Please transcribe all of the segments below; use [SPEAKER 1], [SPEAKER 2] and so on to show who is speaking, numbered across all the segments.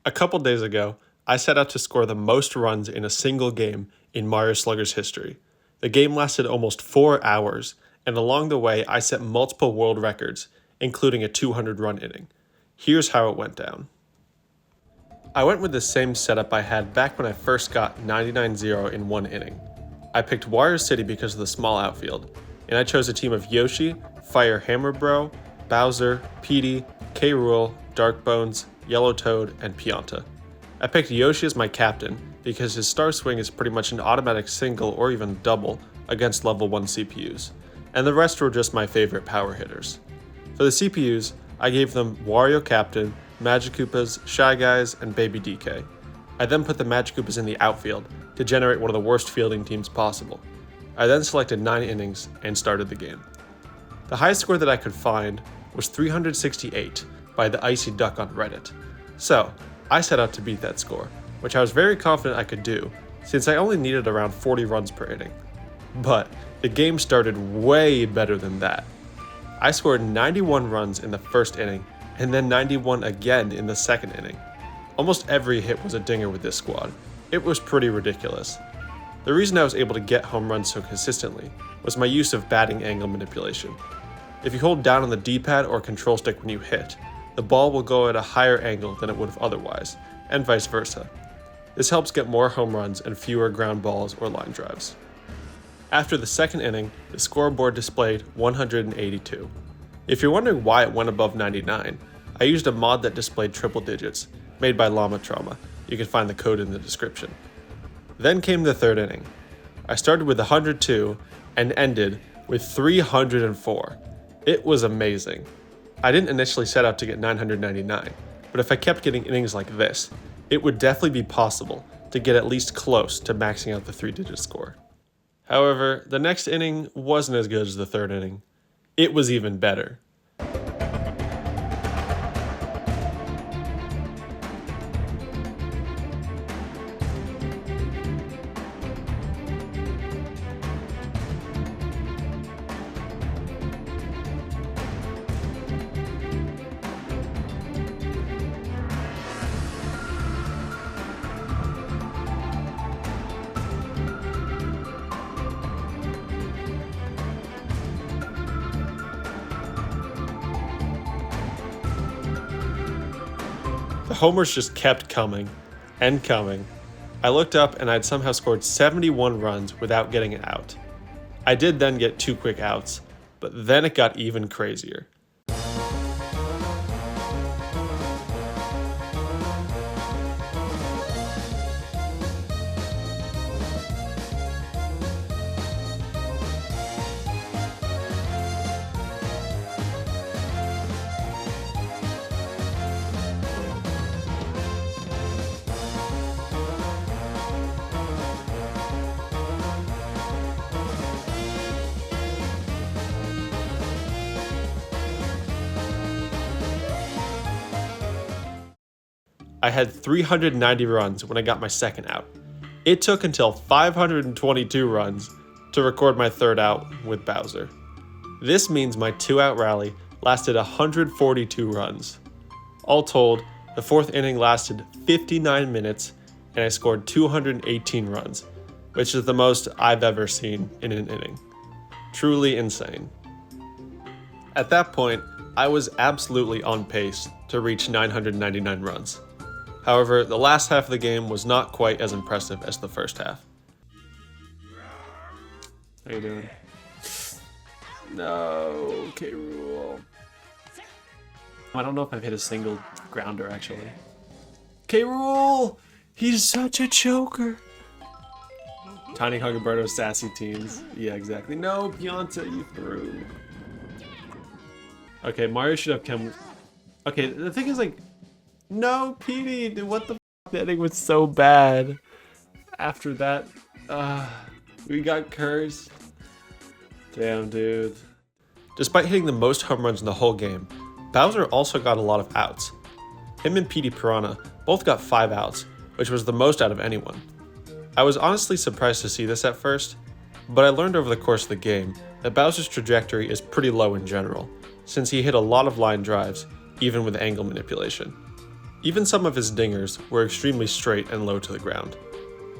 [SPEAKER 1] A couple days ago, I set out to score the most runs in a single game in Mario Sluggers history. The game lasted almost 4 hours, and along the way I set multiple world records, including a 200-run inning. Here's how it went down. I went with the same setup I had back when I first got 99-0 in one inning. I picked Wario City because of the small outfield, and I chose a team of Yoshi, Fire Hammer Bro, Bowser, Petey, K. Rool, Dark Bones, Yellow Toad, and Pianta. I picked Yoshi as my captain because his star swing is pretty much an automatic single or even double against level 1 CPUs, and the rest were just my favorite power hitters. For the CPUs, I gave them Wario Captain, Magikoopas, Shy Guys, and Baby DK. I then put the Magikoopas in the outfield to generate one of the worst fielding teams possible. I then selected 9 innings and started the game. The highest score that I could find was 368 by the Icy Duck on Reddit. So, I set out to beat that score, which I was very confident I could do, since I only needed around 40 runs per inning. But the game started way better than that. I scored 91 runs in the first inning, and then 91 again in the second inning. Almost every hit was a dinger with this squad. It was pretty ridiculous. The reason I was able to get home runs so consistently was my use of batting angle manipulation. If you hold down on the D-pad or control stick when you hit, the ball will go at a higher angle than it would have otherwise, and vice versa. This helps get more home runs and fewer ground balls or line drives. After the second inning, the scoreboard displayed 182. If you're wondering why it went above 99, I used a mod that displayed triple digits, made by Llama Trauma. You can find the code in the description. Then came the third inning. I started with 102 and ended with 304. It was amazing. I didn't initially set out to get 999, but if I kept getting innings like this, it would definitely be possible to get at least close to maxing out the 3-digit score. However, the next inning wasn't as good as the third inning. It was even better. The homers just kept coming and coming. I looked up and I'd somehow scored 71 runs without getting an out. I did then get 2 quick outs, but then it got even crazier. I had 390 runs when I got my second out. It took until 522 runs to record my third out with Bowser. This means my 2-out rally lasted 142 runs. All told, the fourth inning lasted 59 minutes and I scored 218 runs, which is the most I've ever seen in an inning. Truly insane. At that point, I was absolutely on pace to reach 999 runs. However, the last half of the game was not quite as impressive as the first half. How you doing? No, K. Rool. I don't know if I've hit a single grounder, actually. K. Rool! He's such a choker! Tiny Huggerberto sassy teens. Yeah, exactly. No, Pianta, you threw. Okay, Mario should have come... Okay, the thing is, like... No, Petey, dude, what the f***? That inning was so bad. After that, we got cursed. Damn, dude. Despite hitting the most home runs in the whole game, Bowser also got a lot of outs. Him and Petey Piranha both got 5 outs, which was the most out of anyone. I was honestly surprised to see this at first, but I learned over the course of the game that Bowser's trajectory is pretty low in general, since he hit a lot of line drives, even with angle manipulation. Even some of his dingers were extremely straight and low to the ground.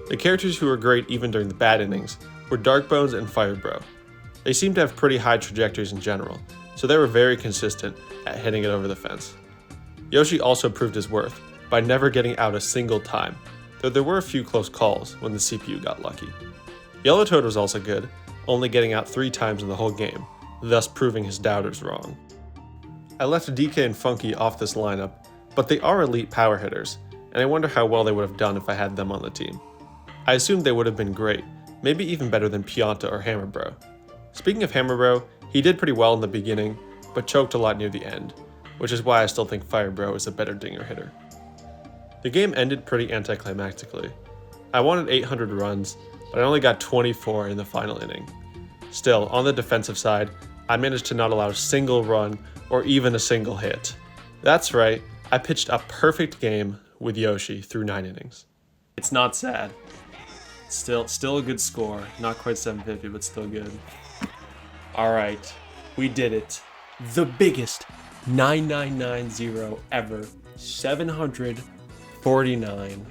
[SPEAKER 1] The characters who were great even during the bad innings were Darkbones and Firebro. They seemed to have pretty high trajectories in general, so they were very consistent at hitting it over the fence. Yoshi also proved his worth by never getting out a single time, though there were a few close calls when the CPU got lucky. Yellow Toad was also good, only getting out 3 times in the whole game, thus proving his doubters wrong. I left DK and Funky off this lineup, but they are elite power hitters, and I wonder how well they would have done if I had them on the team. I assumed they would have been great, maybe even better than Pianta or Hammerbro. Speaking of Hammerbro, he did pretty well in the beginning, but choked a lot near the end, which is why I still think Firebro is a better dinger hitter. The game ended pretty anticlimactically. I wanted 800 runs, but I only got 24 in the final inning. Still, on the defensive side, I managed to not allow a single run or even a single hit. That's right, I pitched a perfect game with Yoshi through 9 innings. It's not sad. Still a good score. Not quite 750, but still good. Alright, we did it. The biggest 9990 ever. 749.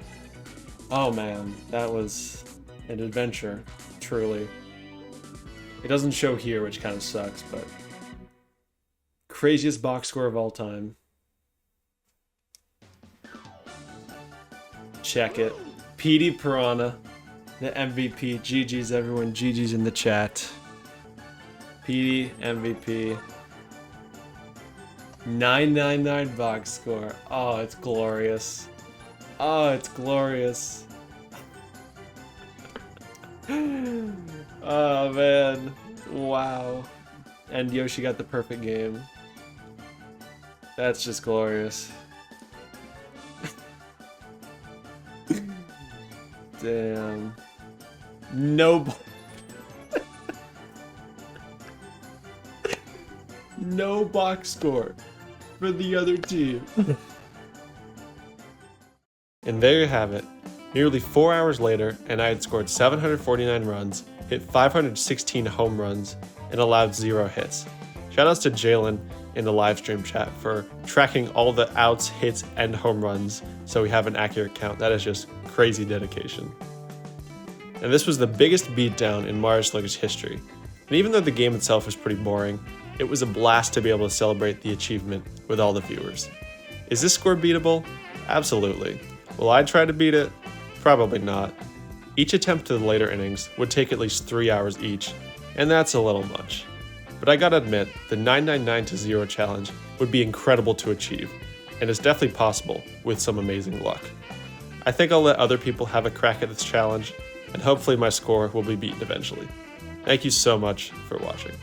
[SPEAKER 1] Oh man, that was an adventure, truly. It doesn't show here, which kind of sucks, but craziest box score of all time. Check it. PD Piranha, the MVP. GG's everyone. GG's in the chat. PD MVP. 999 box score. Oh, it's glorious. Oh, it's glorious. Oh, man. Wow. And Yoshi got the perfect game. That's just glorious. Damn. No. No box score for the other team. And there you have it. Nearly 4 hours later, and I had scored 749 runs, hit 516 home runs, and allowed 0 hits. Shoutouts to Jalen in the live stream chat for tracking all the outs, hits, and home runs so we have an accurate count. That is just crazy dedication. And this was the biggest beatdown in Mario Sluggers history. And even though the game itself was pretty boring, it was a blast to be able to celebrate the achievement with all the viewers. Is this score beatable? Absolutely. Will I try to beat it? Probably not. Each attempt to the later innings would take at least 3 hours each, and that's a little much. But I gotta admit, the 999-0 challenge would be incredible to achieve, and it's definitely possible with some amazing luck. I think I'll let other people have a crack at this challenge, and hopefully my score will be beaten eventually. Thank you so much for watching.